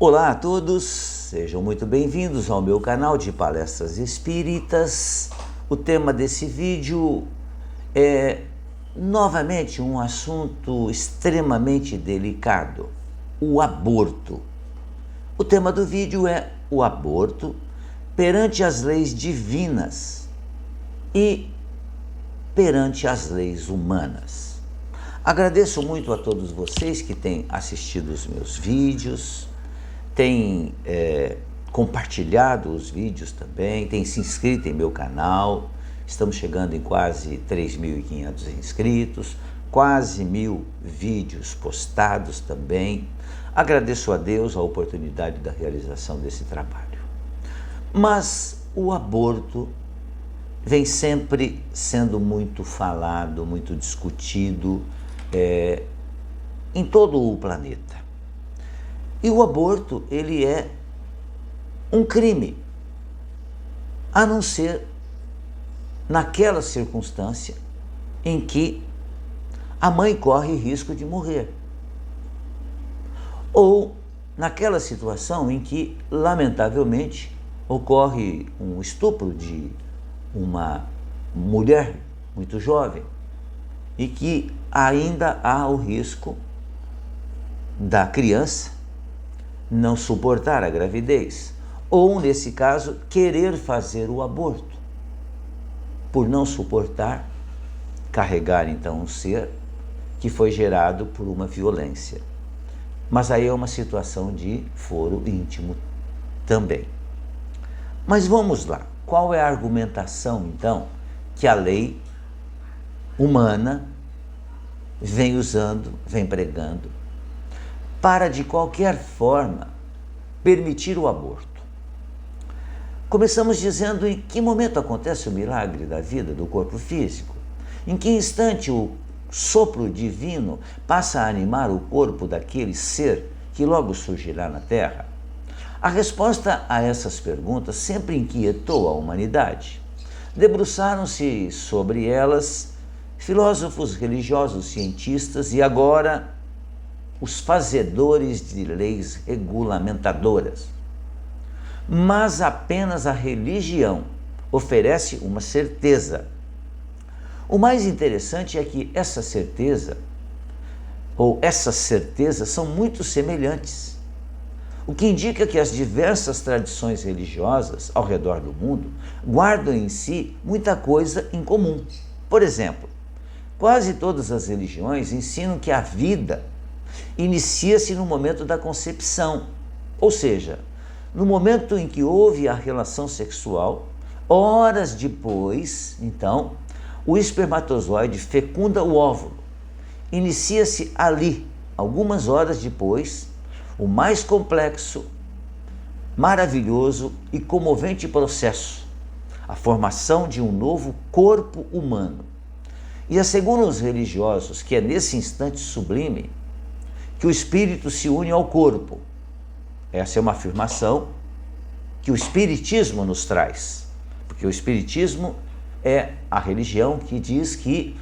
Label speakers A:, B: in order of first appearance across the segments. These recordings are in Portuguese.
A: Olá a todos, sejam muito bem-vindos ao meu canal de palestras espíritas. O tema desse vídeo é novamente um assunto extremamente delicado: o aborto. O tema do vídeo é o aborto perante as leis divinas e perante as leis humanas. Agradeço muito a todos vocês que têm assistido os meus vídeos, têm compartilhado os vídeos também, têm se inscrito em meu canal. Estamos chegando em quase 3.500 inscritos, quase 1.000 vídeos postados também. Agradeço a Deus a oportunidade da realização desse trabalho. Mas o aborto vem sempre sendo muito falado, muito discutido em todo o planeta. E o aborto, ele é um crime, a não ser naquela circunstância em que a mãe corre risco de morrer. Ou naquela situação em que, lamentavelmente, ocorre um estupro de uma mulher muito jovem e que ainda há o risco da criança não suportar a gravidez, ou, nesse caso, querer fazer o aborto, por não suportar carregar, então, um ser que foi gerado por uma violência. Mas aí é uma situação de foro íntimo também. Mas vamos lá, qual é a argumentação, então, que a lei humana vem usando, vem pregando, para, de qualquer forma, permitir o aborto? Começamos dizendo em que momento acontece o milagre da vida do corpo físico, em que instante o sopro divino passa a animar o corpo daquele ser que logo surgirá na Terra. A resposta a essas perguntas sempre inquietou a humanidade. Debruçaram-se sobre elas filósofos, religiosos, cientistas e agora os fazedores de leis regulamentadoras. Mas apenas a religião oferece uma certeza. O mais interessante é que essa certeza, ou essas certezas, são muito semelhantes, o que indica que as diversas tradições religiosas ao redor do mundo guardam em si muita coisa em comum. Por exemplo, quase todas as religiões ensinam que a vida inicia-se no momento da concepção, ou seja, no momento em que houve a relação sexual. Horas depois, então, o espermatozoide fecunda o óvulo. Inicia-se ali, algumas horas depois, o mais complexo, maravilhoso e comovente processo, a formação de um novo corpo humano. E asseguram os religiosos que é nesse instante sublime que o espírito se une ao corpo. Essa é uma afirmação que o espiritismo nos traz, porque o espiritismo é a religião que diz que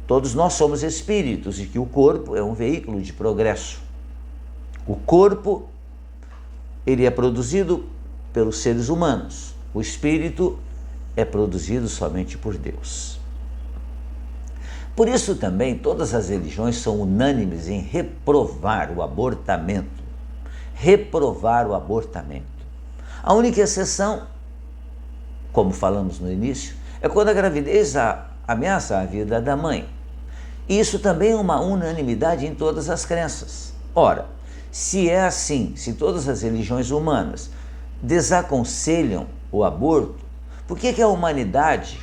A: todos nós somos espíritos e que o corpo é um veículo de progresso. O corpo, ele é produzido pelos seres humanos. O espírito é produzido somente por Deus. Por isso também todas as religiões são unânimes em reprovar o abortamento. Reprovar o abortamento. A única exceção, como falamos no início, é quando a gravidez ameaça a vida da mãe. Isso também é uma unanimidade em todas as crenças. Ora, se é assim, se todas as religiões humanas desaconselham o aborto, por que a humanidade,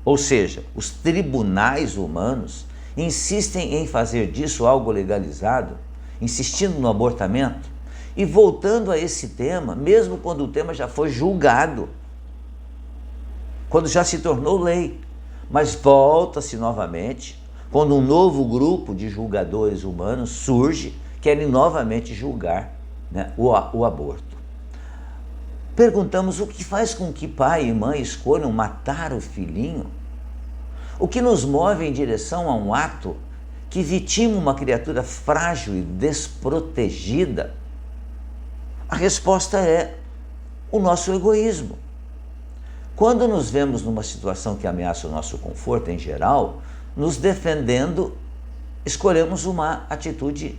A: ou seja, os tribunais humanos, insistem em fazer disso algo legalizado, insistindo no abortamento e voltando a esse tema, mesmo quando o tema já foi julgado, quando já se tornou lei, mas volta-se novamente, quando um novo grupo de julgadores humanos surge, querem novamente julgar, o aborto. Perguntamos o que faz com que pai e mãe escolham matar o filhinho? O que nos move em direção a um ato que vitima uma criatura frágil e desprotegida? A resposta é o nosso egoísmo. Quando nos vemos numa situação que ameaça o nosso conforto em geral, nos defendendo, escolhemos uma atitude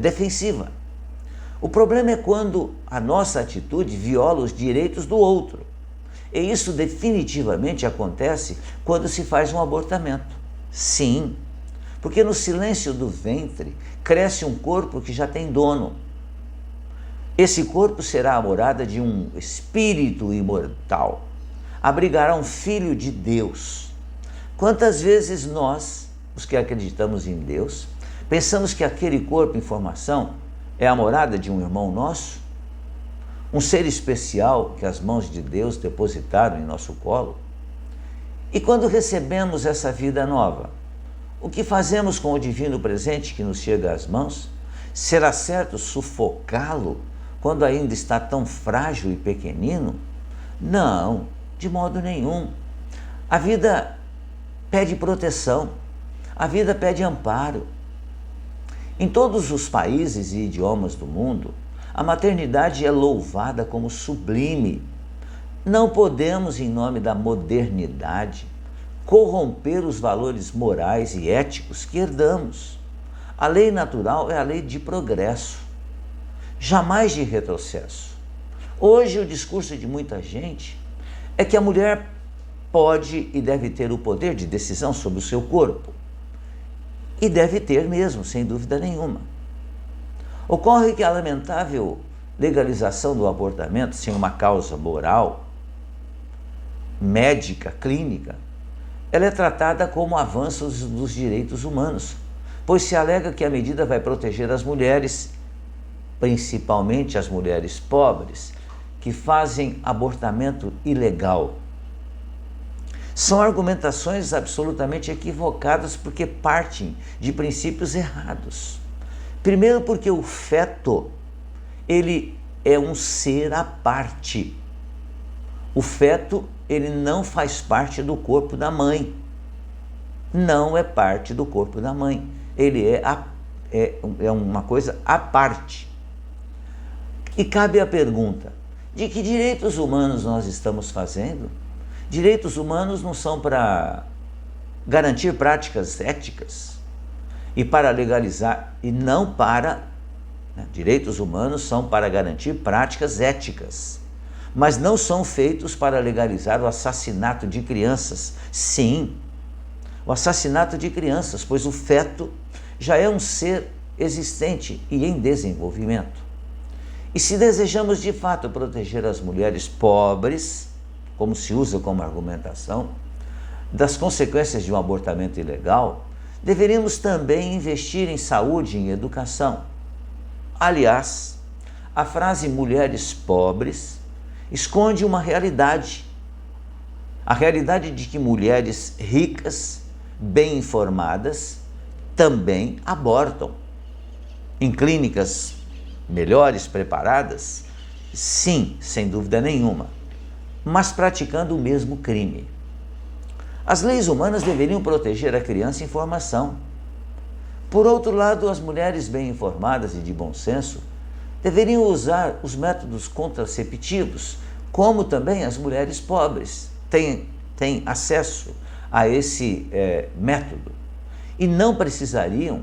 A: defensiva. O problema é quando a nossa atitude viola os direitos do outro. E isso definitivamente acontece quando se faz um abortamento. Sim, porque no silêncio do ventre cresce um corpo que já tem dono. Esse corpo será a morada de um espírito imortal. Abrigará um filho de Deus. Quantas vezes nós, os que acreditamos em Deus, pensamos que aquele corpo em formação é a morada de um irmão nosso? Um ser especial que as mãos de Deus depositaram em nosso colo? E quando recebemos essa vida nova, o que fazemos com o divino presente que nos chega às mãos? Será certo sufocá-lo quando ainda está tão frágil e pequenino? Não, de modo nenhum. A vida pede proteção, a vida pede amparo. Em todos os países e idiomas do mundo, a maternidade é louvada como sublime. Não podemos, em nome da modernidade, corromper os valores morais e éticos que herdamos. A lei natural é a lei de progresso, jamais de retrocesso. Hoje o discurso de muita gente é que a mulher pode e deve ter o poder de decisão sobre o seu corpo. E deve ter mesmo, sem dúvida nenhuma. Ocorre que a lamentável legalização do abortamento sem uma causa moral, médica, clínica, ela é tratada como avanço dos direitos humanos, pois se alega que a medida vai proteger as mulheres, principalmente as mulheres pobres, que fazem abortamento ilegal. São argumentações absolutamente equivocadas porque partem de princípios errados. Primeiro porque o feto, ele é um ser à parte. O feto, ele não faz parte do corpo da mãe. Não é parte do corpo da mãe. Ele é uma coisa à parte. E cabe a pergunta, de que direitos humanos nós estamos fazendo? Direitos humanos não são para garantir práticas éticas e para legalizar, e não para... Direitos humanos são para garantir práticas éticas, mas não são feitos para legalizar o assassinato de crianças. Sim, o assassinato de crianças, pois o feto já é um ser existente e em desenvolvimento. E se desejamos de fato proteger as mulheres pobres, como se usa como argumentação, das consequências de um abortamento ilegal, deveríamos também investir em saúde e em educação. Aliás, a frase mulheres pobres esconde uma realidade. A realidade de que mulheres ricas, bem informadas, também abortam. Em clínicas melhores preparadas? Sim, sem dúvida nenhuma, mas praticando o mesmo crime. As leis humanas deveriam proteger a criança em formação. Por outro lado, as mulheres bem informadas e de bom senso deveriam usar os métodos contraceptivos, como também as mulheres pobres têm acesso a esse método e não precisariam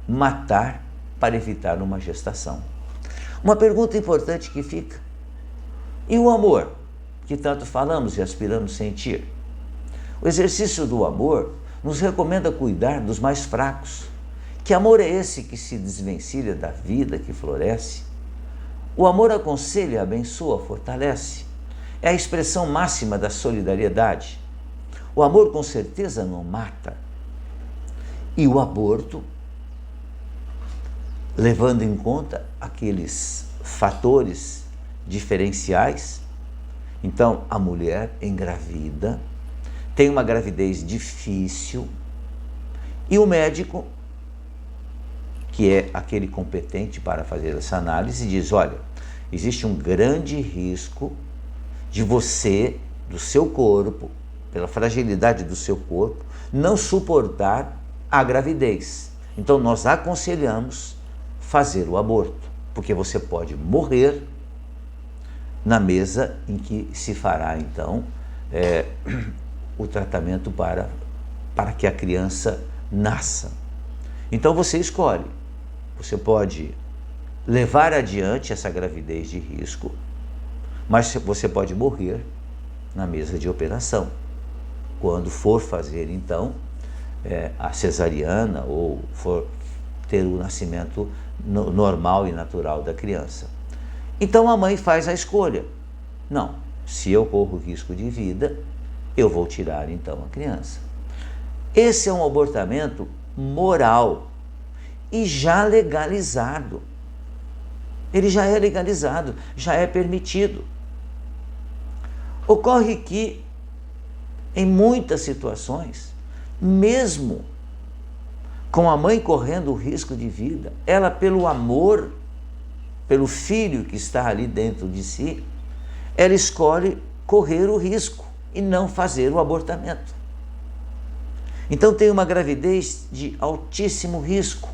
A: matar para evitar uma gestação. Uma pergunta importante que fica: e o amor, que tanto falamos e aspiramos sentir? O exercício do amor nos recomenda cuidar dos mais fracos. Que amor é esse que se desvencilha da vida que floresce? O amor aconselha, abençoa, fortalece. É a expressão máxima da solidariedade. O amor com certeza não mata. E o aborto, levando em conta aqueles fatores diferenciais, então a mulher engravida, tem uma gravidez difícil, e o médico, que é aquele competente para fazer essa análise, diz: olha, existe um grande risco de você, do seu corpo, pela fragilidade do seu corpo, não suportar a gravidez. Então nós aconselhamos fazer o aborto. porque você pode morrer na mesa em que se fará, então, o tratamento para que a criança nasça. Então você escolhe. Você pode levar adiante essa gravidez de risco, mas você pode morrer na mesa de operação, quando for fazer, então, a cesariana ou for ter o nascimento normal e natural da criança. Então a mãe faz a escolha. Não, se eu corro risco de vida, eu vou tirar então a criança. Esse é um abortamento moral e já legalizado. Ele já é legalizado, já é permitido. Ocorre que, em muitas situações, mesmo com a mãe correndo o risco de vida, ela, pelo amor, pelo filho que está ali dentro de si, ela escolhe correr o risco e não fazer o abortamento. Então tem uma gravidez de altíssimo risco,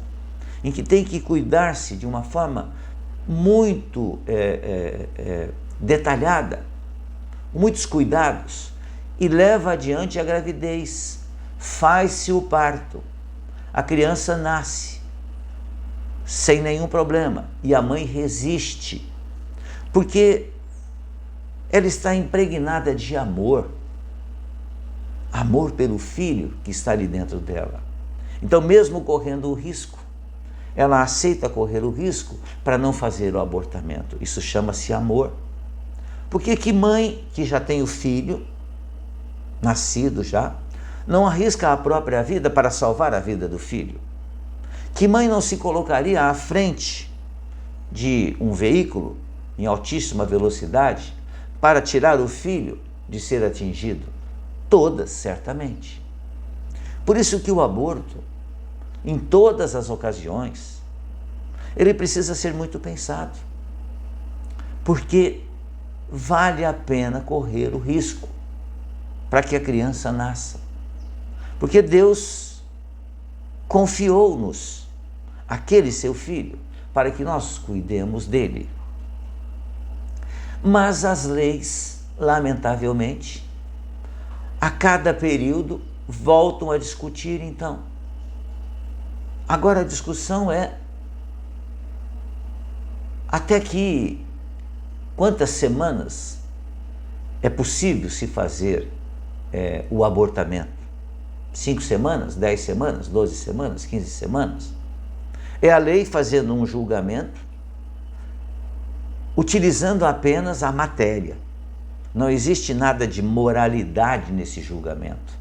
A: em que tem que cuidar-se de uma forma muito detalhada, muitos cuidados, e leva adiante a gravidez, faz-se o parto, a criança nasce sem nenhum problema e a mãe resiste, porque ela está impregnada de amor pelo filho que está ali dentro dela. Então, mesmo correndo o risco, ela aceita correr o risco para não fazer o abortamento. Isso chama-se amor. Porque que mãe que já tem o filho, nascido já, não arrisca a própria vida para salvar a vida do filho? Que mãe não se colocaria à frente de um veículo em altíssima velocidade para tirar o filho de ser atingido? Todas, certamente. Por isso que o aborto, em todas as ocasiões, ele precisa ser muito pensado, porque vale a pena correr o risco para que a criança nasça, porque Deus confiou-nos aquele seu filho para que nós cuidemos dele. Mas as leis, lamentavelmente, a cada período voltam a discutir, então. Agora a discussão é até que quantas semanas é possível se fazer o abortamento? 5 semanas, 10 semanas, 12 semanas, 15 semanas? É a lei fazendo um julgamento, utilizando apenas a matéria. Não existe nada de moralidade nesse julgamento.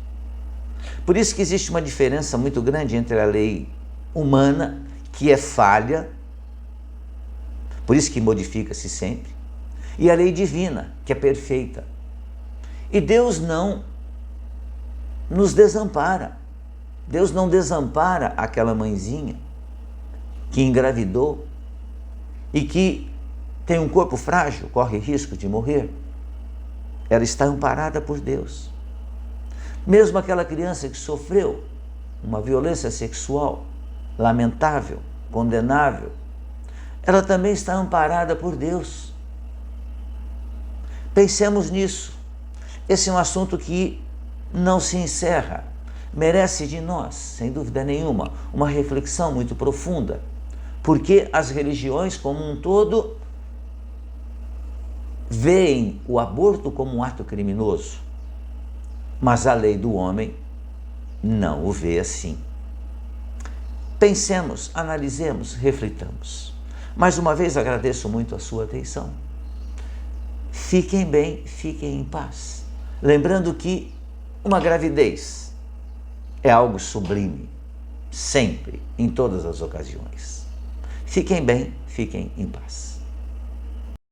A: Por isso que existe uma diferença muito grande entre a lei humana, que é falha, por isso que modifica-se sempre, e a lei divina, que é perfeita. E Deus não nos desampara. Deus não desampara aquela mãezinha que engravidou e que tem um corpo frágil, corre risco de morrer. Ela está amparada por Deus. Mesmo aquela criança que sofreu uma violência sexual lamentável, condenável, ela também está amparada por Deus. Pensemos nisso. Esse é um assunto que não se encerra. Merece de nós, sem dúvida nenhuma, uma reflexão muito profunda. Porque as religiões como um todo veem o aborto como um ato criminoso, mas a lei do homem não o vê assim. Pensemos, analisemos, reflitamos. Mais uma vez agradeço muito a sua atenção. Fiquem bem, fiquem em paz. Lembrando que uma gravidez é algo sublime, sempre, em todas as ocasiões. Fiquem bem, fiquem em paz.